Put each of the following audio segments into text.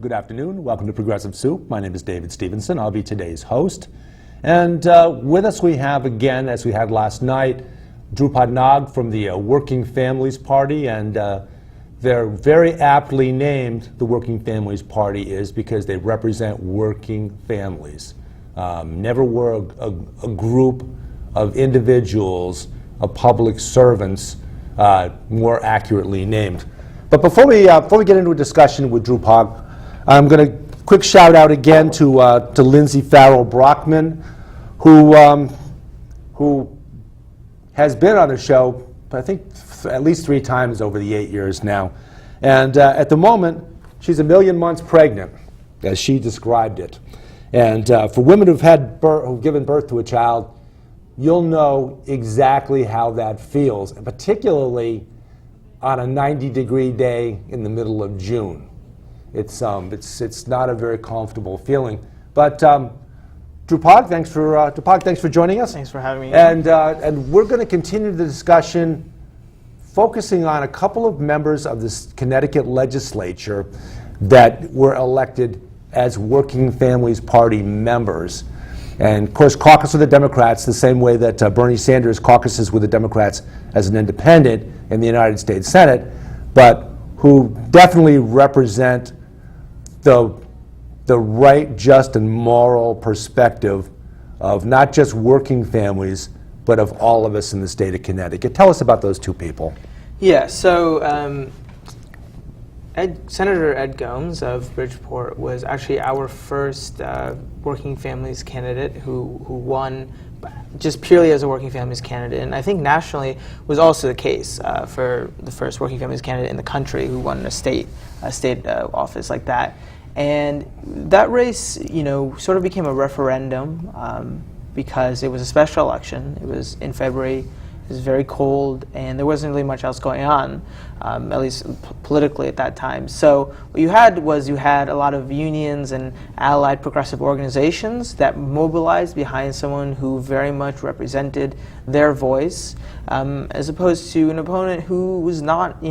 Good afternoon. Welcome to Progressive Soup. My name is David Stevenson. I'll be today's host. And with us we have, again, as we had last night, Dhrupad Nag from the Working Families Party. And they're very aptly named the Working Families Party is because they represent working families. Never were a group of individuals, of public servants, more accurately named. But before we get into a discussion with Dhrupad, I'm going to quick shout out again to Lindsay Farrell Brockman, who has been on the show, I think, at least 3 times over the 8 years now. And at the moment, she's 1 million months pregnant, as she described it. And for women who've given birth to a child, you'll know exactly how that feels, and particularly on a 90-degree day in the middle of June. It's not a very comfortable feeling. But Dhrupad, thanks for joining us. Thanks for having me. And we're going to continue the discussion, focusing on a couple of members of this Connecticut Legislature that were elected as Working Families Party members. And of course, caucus with the Democrats, the same way that Bernie Sanders caucuses with the Democrats as an independent in the United States Senate, but who definitely represent the right, just, and moral perspective of not just working families, but of all of us in the state of Connecticut. Tell us about those two people. Yeah, so Senator Ed Gomes of Bridgeport was actually our first working families candidate who won just purely as a working families candidate. And I think nationally was also the case for the first working families candidate in the country who won a state office like that. And that race, sort of became a referendum because it was a special election. It was in February. It was very cold, and there wasn't really much else going on, at least politically at that time. So what you had a lot of unions and allied progressive organizations that mobilized behind someone who very much represented their voice, as opposed to an opponent who was not,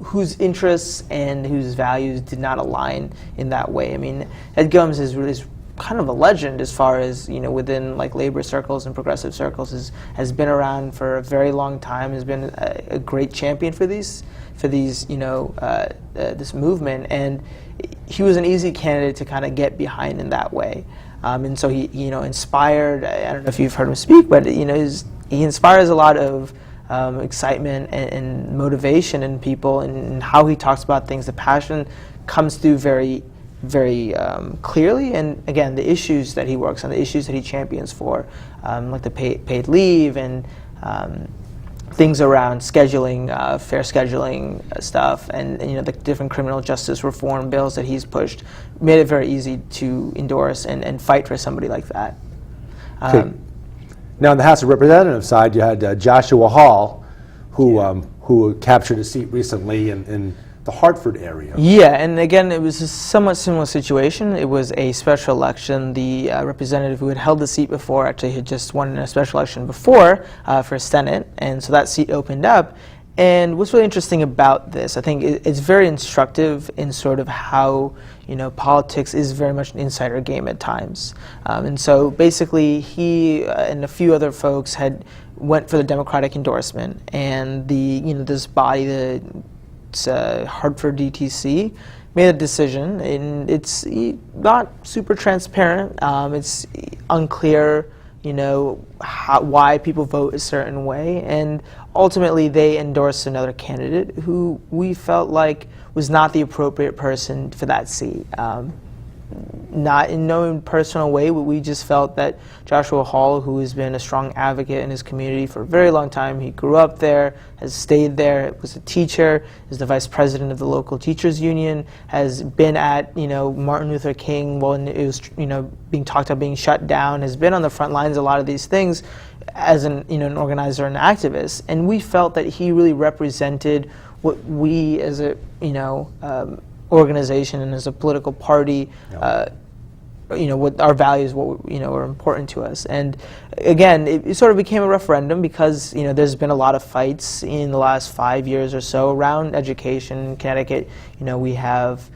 whose interests and whose values did not align in that way. I mean, Ed Gomes is kind of a legend as far as, within like labor circles and progressive circles, has been around for a very long time, has been a great champion for this movement, and he was an easy candidate to kind of get behind in that way. And so he, inspired, I don't know if you've heard him speak, but, he inspires a lot of excitement and motivation in people, and how he talks about things. The passion comes through very clearly, and again, the issues that he works on, the issues that he champions for, like the paid leave and things around scheduling, fair scheduling stuff, and the different criminal justice reform bills that he's pushed, made it very easy to endorse and fight for somebody like that. Now, on the House of Representatives side, you had Joshua Hall, who captured a seat recently in the Hartford area. Yeah, and again, it was a somewhat similar situation. It was a special election. The representative who had held the seat before actually had just won in a special election before for Senate, and so that seat opened up. And what's really interesting about this, I think it's very instructive in sort of how, politics is very much an insider game at times. And so basically he and a few other folks went for the Democratic endorsement, and this body, the Hartford DTC, made a decision, and it's not super transparent. It's unclear, why people vote a certain way, and ultimately they endorsed another candidate who we felt like was not the appropriate person for that seat. Not in no personal way, but we just felt that Joshua Hall, who has been a strong advocate in his community for a very long time, he grew up there, has stayed there, was a teacher, is the vice president of the local teachers union, has been at Martin Luther King when it was being talked about being shut down, has been on the front lines of a lot of these things as an organizer and activist, and we felt that he really represented what we as a organization and as a political party what our values, are important to us. And again, it sort of became a referendum because there's been a lot of fights in the last 5 years or so around education in Connecticut. We have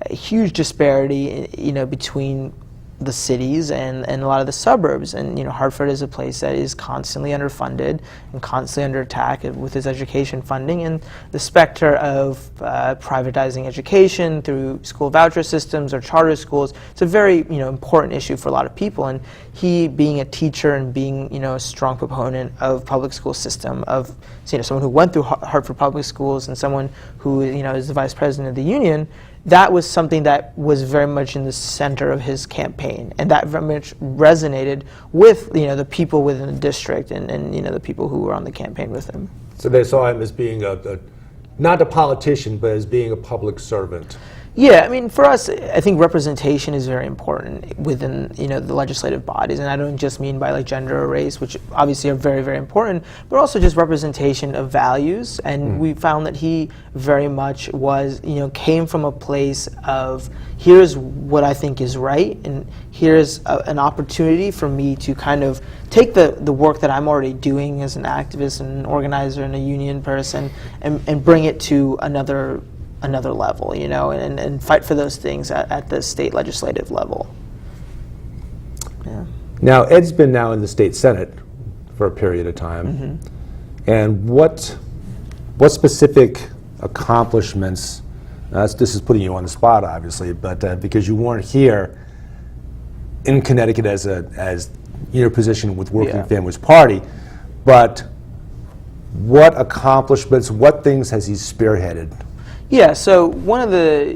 a huge disparity, between the cities and a lot of the suburbs, and Hartford is a place that is constantly underfunded and constantly under attack with its education funding, and the specter of privatizing education through school voucher systems or charter schools. It's a very important issue for a lot of people, and he, being a teacher and being a strong proponent of public school system, of someone who went through Hartford Public Schools and someone who is the vice president of the union, that was something that was very much in the center of his campaign, and that very much resonated with the people within the district and the people who were on the campaign with him. So they saw him as being not a politician, but as being a public servant. Yeah, I mean, for us, I think representation is very important within the legislative bodies, and I don't just mean by like gender or race, which obviously are very, very important, but also just representation of values. And we found that he very much was, came from a place of, here's what I think is right, and here's an opportunity for me to kind of take the work that I'm already doing as an activist and an organizer and a union person, and bring it to another level, and fight for those things at the state legislative level. Yeah. Now, Ed's been now in the state senate for a period of time, and what specific accomplishments? This is putting you on the spot, obviously, but because you weren't here in Connecticut as in your position with Working Families Party, but what accomplishments, what things has he spearheaded? Yeah, so one of the,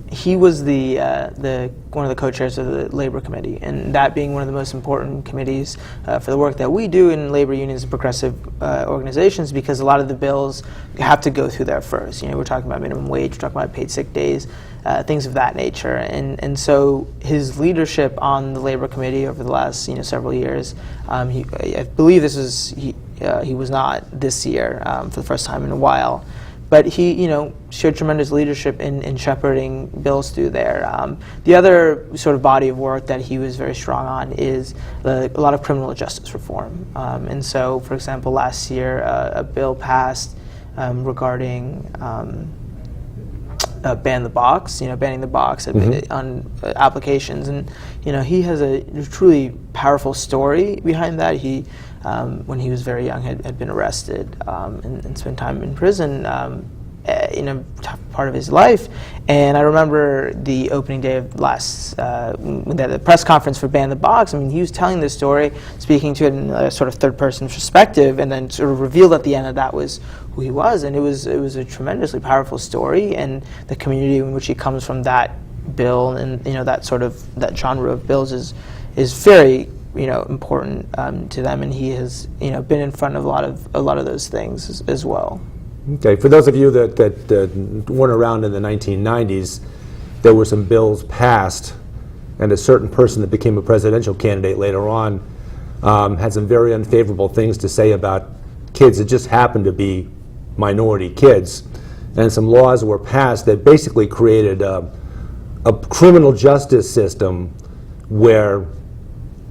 he was one of the co-chairs of the Labor Committee, and that being one of the most important committees for the work that we do in labor unions and progressive organizations, because a lot of the bills have to go through there first. We're talking about minimum wage, we're talking about paid sick days, things of that nature, and so his leadership on the Labor Committee over the last several years, I believe this was he was not this year for the first time in a while. But he, showed tremendous leadership in shepherding bills through there. The other sort of body of work that he was very strong on is a lot of criminal justice reform. And so, for example, last year a bill passed regarding banning the box on applications, and he has a truly powerful story behind that. He, when he was very young, had been arrested and spent time in prison in a tough part of his life. And I remember the opening day of the press conference for Ban the Box. I mean, he was telling this story, speaking to it in a sort of third-person perspective, and then sort of revealed at the end that was who he was. And it was a tremendously powerful story, and the community in which he comes from, that bill and that genre of bills is very important to them, and he has been in front of a lot of those things as well. Okay, for those of you that weren't around in the 1990s, there were some bills passed, and a certain person that became a presidential candidate later on had some very unfavorable things to say about kids that just happened to be minority kids, and some laws were passed that basically created a criminal justice system where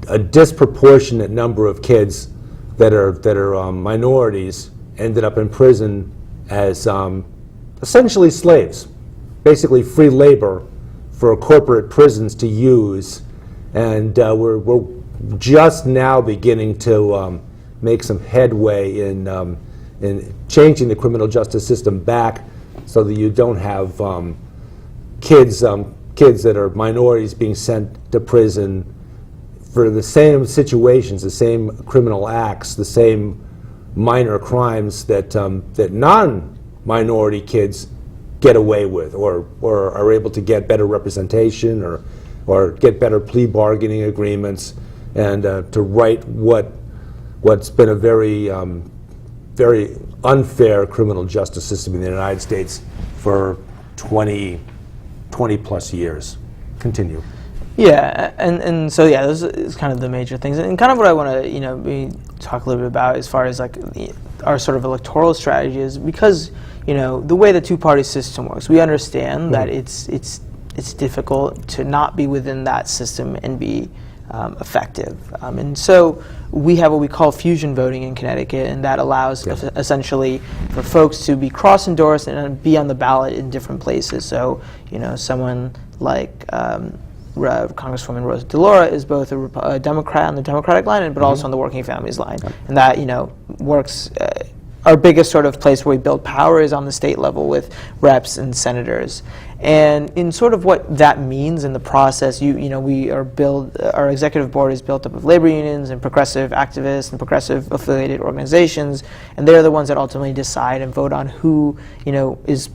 a disproportionate number of kids that are minorities ended up in prison as essentially slaves, basically free labor for corporate prisons to use. And we're just now beginning to make some headway in changing the criminal justice system back so that you don't have kids that are minorities being sent to prison for the same situations, the same criminal acts, the same minor crimes that non-minority kids get away with, or are able to get better representation, or get better plea bargaining agreements, and to right what's been a very unfair criminal justice system in the United States for 20 plus years. Continue. Yeah, and so those is kind of the major things, and kind of what I want to talk a little bit about as far as like our sort of electoral strategy is, because the way the two-party system works, we understand that it's it's difficult to not be within that system and be effective. And so we have what we call fusion voting in Connecticut, and that allows essentially for folks to be cross-endorsed and be on the ballot in different places. So, someone like Congresswoman Rosa DeLauro is both a Democrat on the Democratic line, but also on the Working Families line. And that, works. Our biggest sort of place where we build power is on the state level with reps and senators. And in sort of what that means in the process, our executive board is built up of labor unions and progressive activists and progressive affiliated organizations, and they're the ones that ultimately decide and vote on who, is,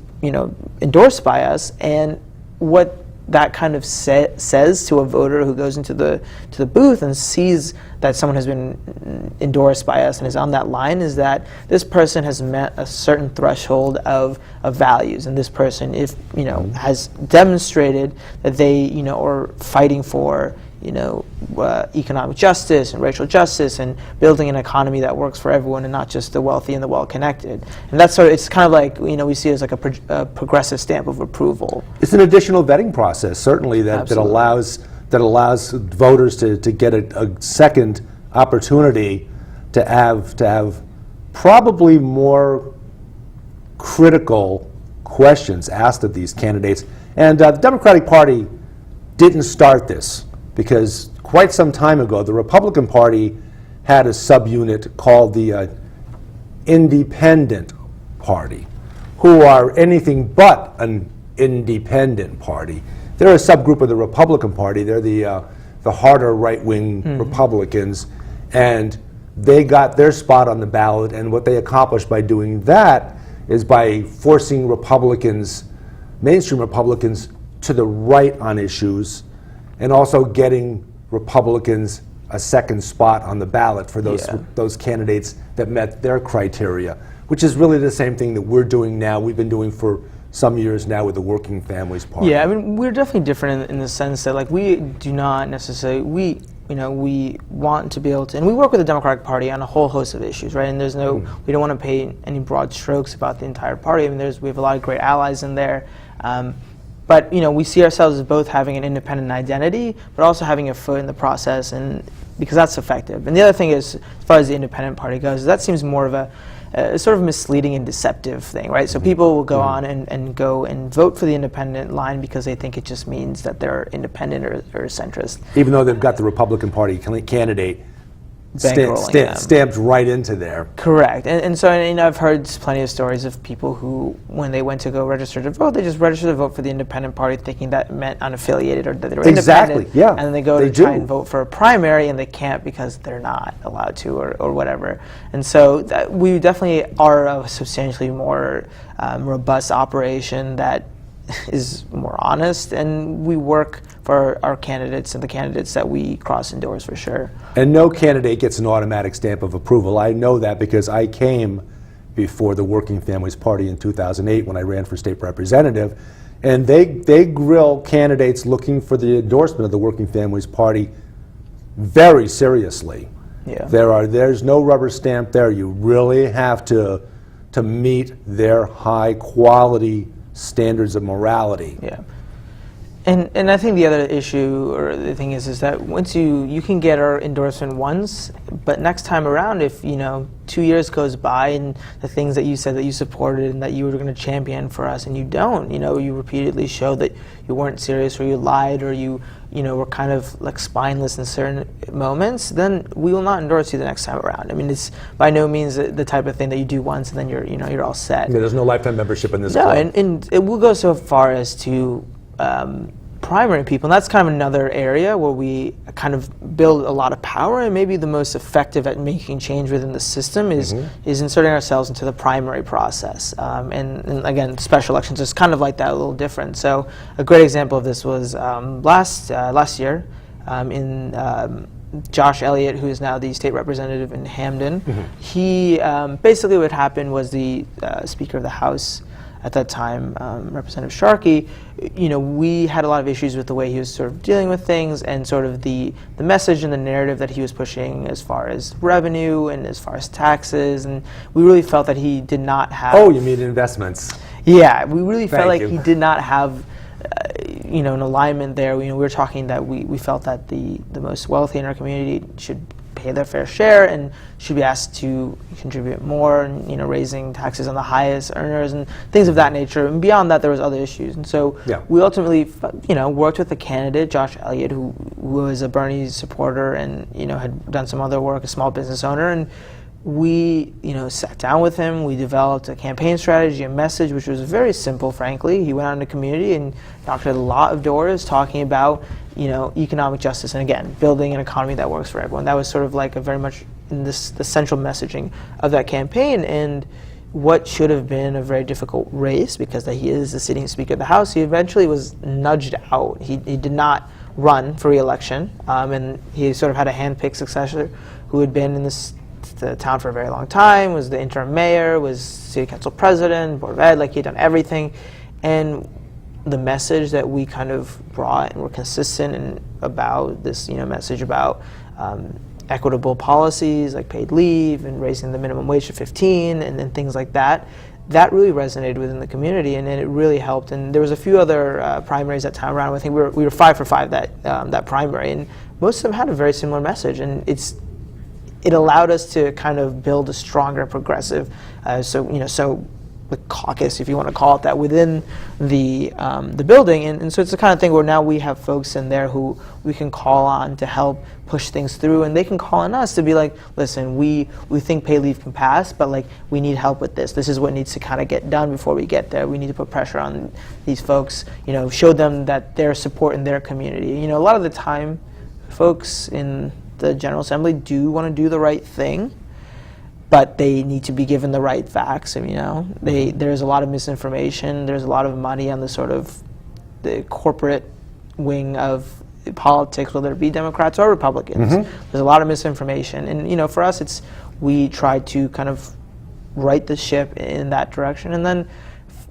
endorsed by us. And what that kind of says to a voter who goes into the booth and sees that someone has been endorsed by us and is on that line is that this person has met a certain threshold of values, and this person, if has demonstrated that they are fighting for economic justice and racial justice and building an economy that works for everyone and not just the wealthy and the well-connected. And that's it's kind of like, we see it as like a progressive stamp of approval. It's an additional vetting process, certainly, that allows voters to get a second opportunity to have probably more critical questions asked of these candidates. And the Democratic Party didn't start this, because quite some time ago, the Republican Party had a subunit called the Independent Party, who are anything but an independent party. They're a subgroup of the Republican Party. They're the harder right-wing Republicans, and they got their spot on the ballot. And what they accomplished by doing that is by forcing Republicans, mainstream Republicans, to the right on issues, and also getting Republicans a second spot on the ballot for those candidates that met their criteria, which is really the same thing that we're doing now. We've been doing for some years now with the Working Families Party. Yeah, I mean, we're definitely different in the sense that, like, we do not necessarily, we want to be able to, and we work with the Democratic Party on a whole host of issues, right? And there's we don't want to paint any broad strokes about the entire party. I mean, we have a lot of great allies in there. But we see ourselves as both having an independent identity, but also having a foot in the process, and because that's effective. And the other thing is, as far as the independent party goes, that seems more of a sort of misleading and deceptive thing, right? So people will go on and go and vote for the independent line because they think it just means that they're independent or centrist. Even though they've got the Republican Party candidate stamped right into there. Correct. And so I've heard plenty of stories of people who, when they went to go register to vote, they just registered to vote for the independent party thinking that meant unaffiliated or that they were independent. Yeah. And then they go to try and vote for a primary and they can't because they're not allowed to or whatever. And so we definitely are a substantially more robust operation that is more honest, and we work for our candidates and the candidates that we cross-endorse for sure. And no candidate gets an automatic stamp of approval. I know that because I came before the Working Families Party in 2008 when I ran for state representative, and they grill candidates looking for the endorsement of the Working Families Party very seriously. Yeah. There's no rubber stamp there. You really have to meet their high quality standards of morality. Yeah. And I think the other issue or the thing is that once you can get our endorsement once, but next time around, if 2 years goes by and the things that you said that you supported and that you were going to champion for us and you don't, you repeatedly show that you weren't serious or you lied or you were kind of like spineless in certain moments, then we will not endorse you the next time around. I mean, it's by no means the type of thing that you do once and then you're all set. Yeah, there's no lifetime membership in this club. No, and it will go so far as to primary people, and that's kind of another area where we kind of build a lot of power, and maybe the most effective at making change within the system is inserting ourselves into the primary process. And again, special elections is kind of like that, a little different. So a great example of this was last year in Josh Elliott, who is now the state representative in Hamden. He basically what happened was the Speaker of the House at that time, Representative Sharkey, we had a lot of issues with the way he was sort of dealing with things and sort of the message and the narrative that he was pushing as far as revenue and as far as taxes, and we really felt that he did not have... Oh, you mean investments. Yeah, we really felt like he did not have in alignment there, we were talking that we felt that the most wealthy in our community should pay their fair share and should be asked to contribute more, and raising taxes on the highest earners and things of that nature. And beyond that, there was other issues. And so we ultimately, worked with a candidate, Josh Elliott, who was a Bernie supporter and had done some other work, a small business owner, and we sat down with him. We developed a campaign strategy, a message, which was very simple, frankly. He went out in the community and knocked at a lot of doors talking about economic justice, and again, building an economy that works for everyone. That was sort of like a very much the central messaging of that campaign. And what should have been a very difficult race, because he is the sitting Speaker of the House, he eventually was nudged out. He did not run for re-election, and he sort of had a hand-picked successor who had been in the town for a very long time, was the interim mayor, was city council president, board of ed, he had done everything. And the message that we kind of brought and were consistent about this, message about equitable policies like paid leave and raising the minimum wage to 15 and then things like that, that really resonated within the community, and it really helped. And there was a few other primaries that time around. I think we were 5 for 5 that primary, and most of them had a very similar message. And it allowed us to kind of build a stronger progressive, so the caucus, if you want to call it that, within the building. And so it's the kind of thing where now we have folks in there who we can call on to help push things through, and they can call on us to be like, listen, we think pay leave can pass, but we need help with this. This is what needs to kind of get done before we get there. We need to put pressure on these folks, show them that their support in their community. A lot of the time, folks in the General Assembly do want to do the right thing, but they need to be given the right facts. There's a lot of misinformation. There's a lot of money on the sort of the corporate wing of politics, whether it be Democrats or Republicans. There's a lot of misinformation, and for us, we try to kind of right the ship in that direction, and then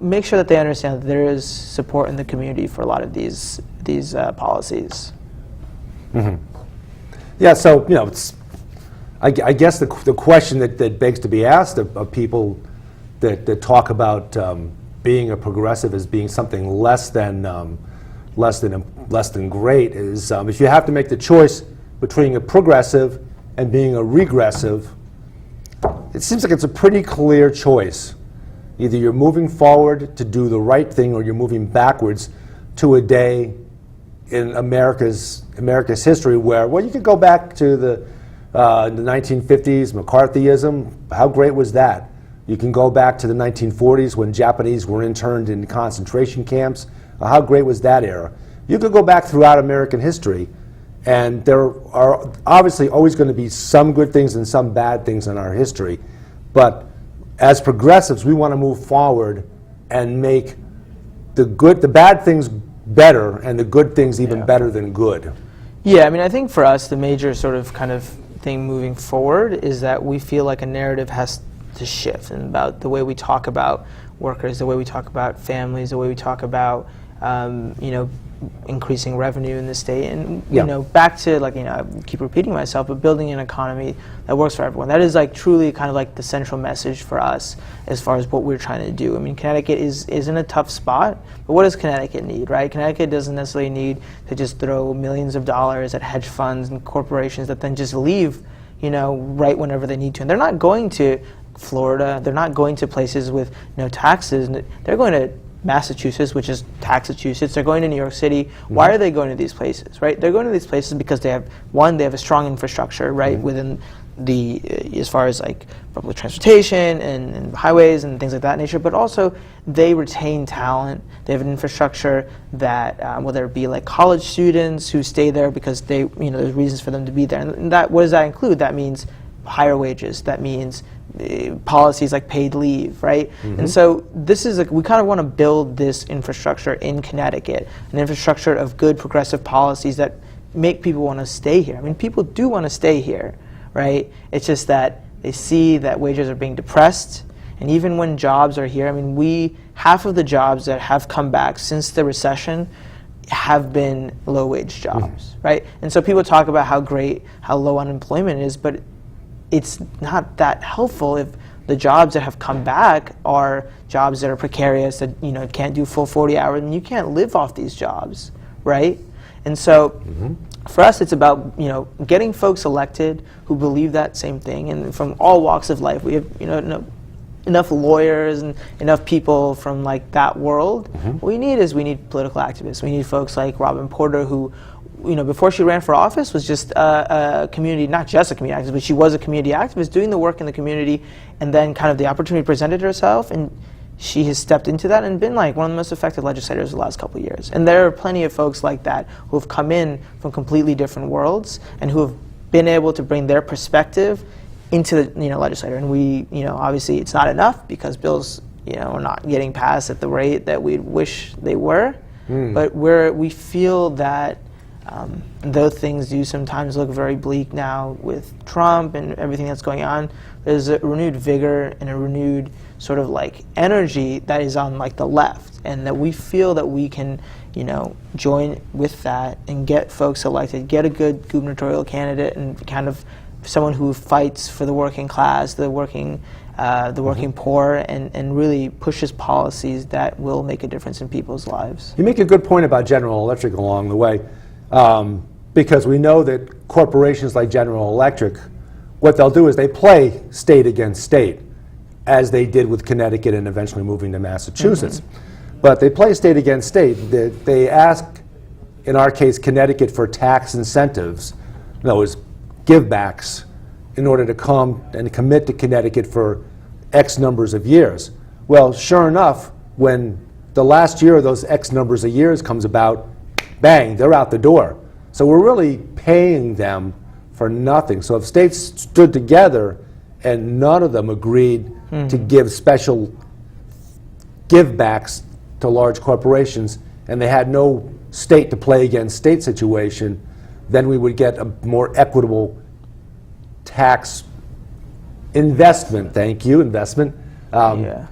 make sure that they understand that there is support in the community for a lot of these policies. Yeah, so it's. I guess the question that begs to be asked of people that talk about being a progressive as being something less than great is if you have to make the choice between a progressive and being a regressive, it seems like it's a pretty clear choice. Either you're moving forward to do the right thing, or you're moving backwards to a day in America's history where, you could go back to the 1950s, McCarthyism. How great was that? You can go back to the 1940s when Japanese were interned in concentration camps. How great was that era? You could go back throughout American history, and there are obviously always going to be some good things and some bad things in our history. But as progressives, we want to move forward and make the bad things better and the good things even better than good. Yeah, I think for us, the major sort of kind of thing moving forward is that we feel like a narrative has to shift, and about the way we talk about workers, the way we talk about families, the way we talk about increasing revenue in the state, and back to I keep repeating myself, but building an economy that works for everyone. That is truly kind of the central message for us as far as what we're trying to do. Connecticut is in a tough spot, but what does Connecticut need, right? Connecticut doesn't necessarily need to just throw millions of dollars at hedge funds and corporations that then just leave, right whenever they need to. And they're not going to Florida. They're not going to places with no taxes. They're going to Massachusetts, which is Taxachusetts. They're going to New York City. Why are they going to these places, right? They're going to these places because they have a strong infrastructure, right, within the, as far as public transportation and highways and things like that nature, but also they retain talent. They have an infrastructure that, whether it be college students who stay there because there's reasons for them to be there. And what does that include? That means higher wages. That means policies like paid leave, right? And so this is we kind of want to build this infrastructure in Connecticut, an infrastructure of good progressive policies that make people want to stay here. People do want to stay here, right? It's just that they see that wages are being depressed, and even when jobs are here, half of the jobs that have come back since the recession have been low-wage jobs, right? And so people talk about how low unemployment is, but it's not that helpful if the jobs that have come back are jobs that are precarious, that can't do full 40 hours, and you can't live off these jobs, right? And so for us, it's about getting folks elected who believe that same thing, and from all walks of life. We have enough lawyers and enough people from like that world. What we need political activists. We need folks like Robin Porter, who before she ran for office was just a community, not just a community activist, but she was a community activist doing the work in the community, and then kind of the opportunity presented herself, and she has stepped into that and been like one of the most effective legislators the last couple of years. And there are plenty of folks like that who have come in from completely different worlds and who have been able to bring their perspective into the legislature. And we, obviously it's not enough because bills, are not getting passed at the rate that we wish they were. But we feel that though things do sometimes look very bleak now with Trump and everything that's going on, there's a renewed vigor and a renewed sort of like energy that is on like the left, and that we feel that we can join with that and get folks elected, get a good gubernatorial candidate, and kind of someone who fights for the working class, the working poor, and really pushes policies that will make a difference in people's lives. You make a good point about General Electric along the way, because we know that corporations like General Electric, what they'll do is they play state against state, as they did with Connecticut and eventually moving to Massachusetts. But they play state against state. They ask, in our case, Connecticut for tax incentives, in other words, givebacks, in order to come and commit to Connecticut for X numbers of years. Well, sure enough, when the last year of those X numbers of years comes about, bang, they're out the door. So we're really paying them for nothing. So if states stood together and none of them agreed to give special givebacks to large corporations, and they had no state to play against state situation, then we would get a more equitable tax investment,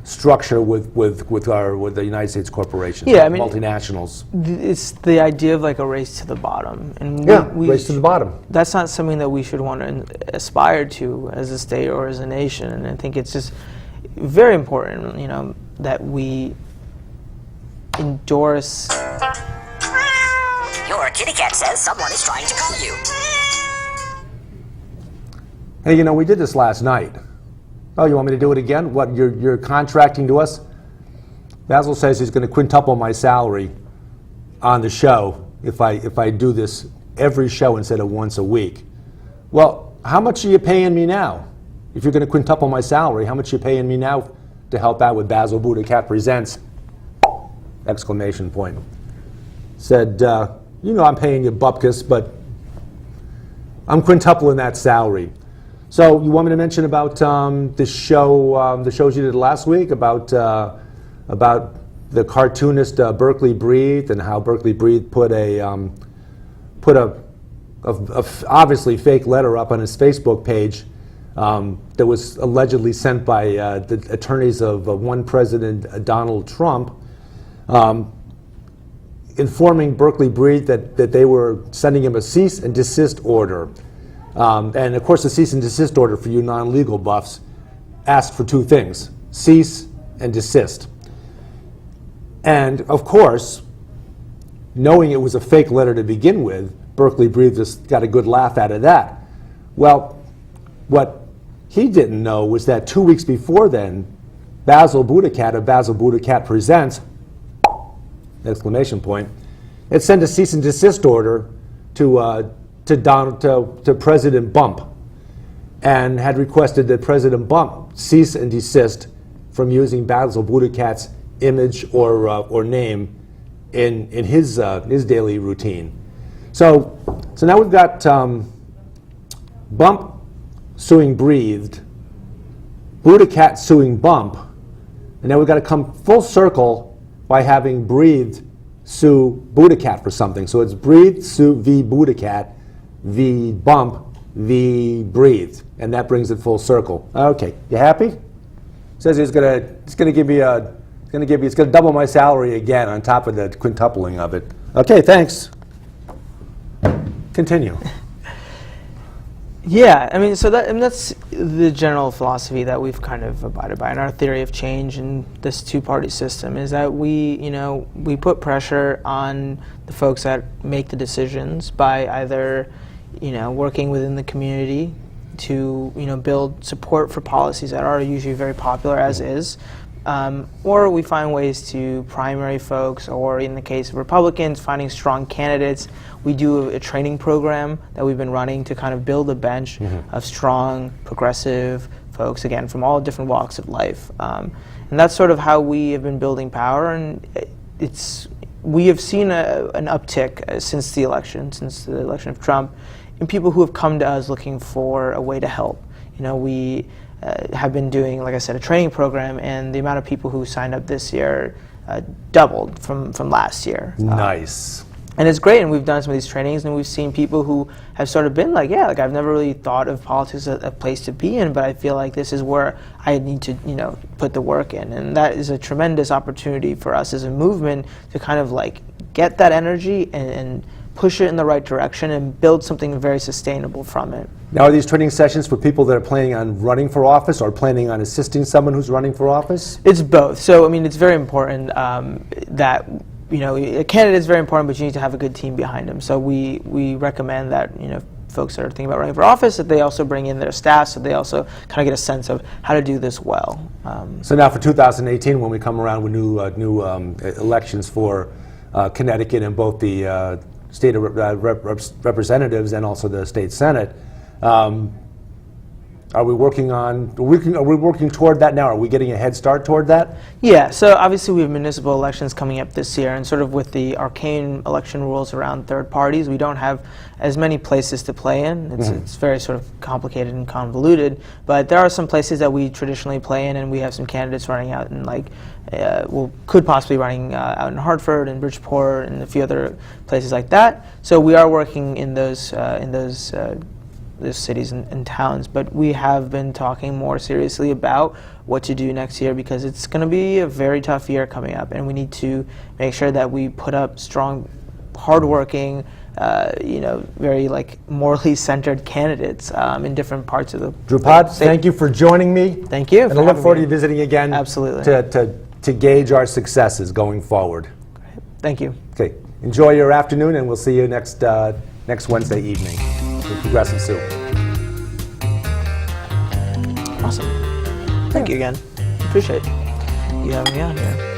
structure with the United States corporations, multinationals. It's the idea of like a race to the bottom, and race to the bottom. That's not something that we should want to aspire to as a state or as a nation. And I think it's just very important, that we endorse. Your kitty cat says someone is trying to call you. Hey, we did this last night. Oh, you want me to do it again? What, you're contracting to us? Basil says he's going to quintuple my salary on the show if I do this every show instead of once a week. Well, how much are you paying me now? If you're going to quintuple my salary, how much are you paying me now to help out with Basil Buddha Cat Presents? Exclamation point. Said, I'm paying you bupkis, but I'm quintupling that salary. So you want me to mention about the shows you did last week about the cartoonist Berkeley Breathed, and how Berkeley Breathed put a obviously fake letter up on his Facebook page that was allegedly sent by the attorneys of one President Donald Trump, informing Berkeley Breathed that they were sending him a cease and desist order. And of course, the cease and desist order, for you non-legal buffs, asked for two things: cease and desist. And of course, knowing it was a fake letter to begin with, Berkeley Breathed just got a good laugh out of that. Well, what he didn't know was that 2 weeks before then, Basil Buddha Cat of Basil Buddha Cat Presents, exclamation point, had sent a cease and desist order to President Bump, and had requested that President Bump cease and desist from using Basil Buddha Cat's image or name in his daily routine. So now we've got Bump suing Breathed, Buddha Cat suing Bump, and now we've got to come full circle by having Breathed sue Buddha Cat for something. So it's Breathed sue v. Buddha Cat v. Bump v. Breathed, and that brings it full circle. Okay, you happy? Says he's gonna double my salary again on top of the quintupling of it. Okay, thanks. Continue. Yeah, I mean, that's the general philosophy that we've kind of abided by in our theory of change in this two-party system, is that we put pressure on the folks that make the decisions by either, working within the community to, build support for policies that are usually very popular as is, or we find ways to primary folks, or in the case of Republicans, finding strong candidates. We do a training program that we've been running to kind of build a bench of strong, progressive folks, again, from all different walks of life. And that's sort of how we have been building power, and we have seen an uptick since the election of Trump, in people who have come to us looking for a way to help. We have been doing, like I said, a training program, and the amount of people who signed up this year doubled from last year. Nice. And it's great, and we've done some of these trainings, and we've seen people who have sort of been like, I've never really thought of politics as a place to be in, but I feel like this is where I need to, put the work in. And that is a tremendous opportunity for us as a movement to kind of like get that energy and push it in the right direction and build something very sustainable from it. Now, are these training sessions for people that are planning on running for office or planning on assisting someone who's running for office? It's both. So, I mean, it's very important that, a candidate is very important, but you need to have a good team behind them. So we recommend that, folks that are thinking about running for office, that they also bring in their staff, so they also kind of get a sense of how to do this well. So now for 2018, when we come around with new elections for Connecticut and both the state representatives and also the state senate, are we working toward that now? Are we getting a head start toward that? Yeah, so obviously we have municipal elections coming up this year, and sort of with the arcane election rules around third parties, we don't have as many places to play in. It's very sort of complicated and convoluted, but there are some places that we traditionally play in, and we have some candidates running out in could possibly running out in Hartford and Bridgeport and a few other places like that. So we are working in those cities and towns, but we have been talking more seriously about what to do next year, because it's going to be a very tough year coming up, and we need to make sure that we put up strong, hardworking, very morally centered candidates in different parts of the Dhrupad, state. thank you for joining me. Thank you. And I look forward to you visiting again. Absolutely. To gauge our successes going forward. Great. Thank you. Okay. Enjoy your afternoon, and we'll see you next Wednesday evening with Progressive Soup. Awesome. Thank you again. Appreciate you having me on here.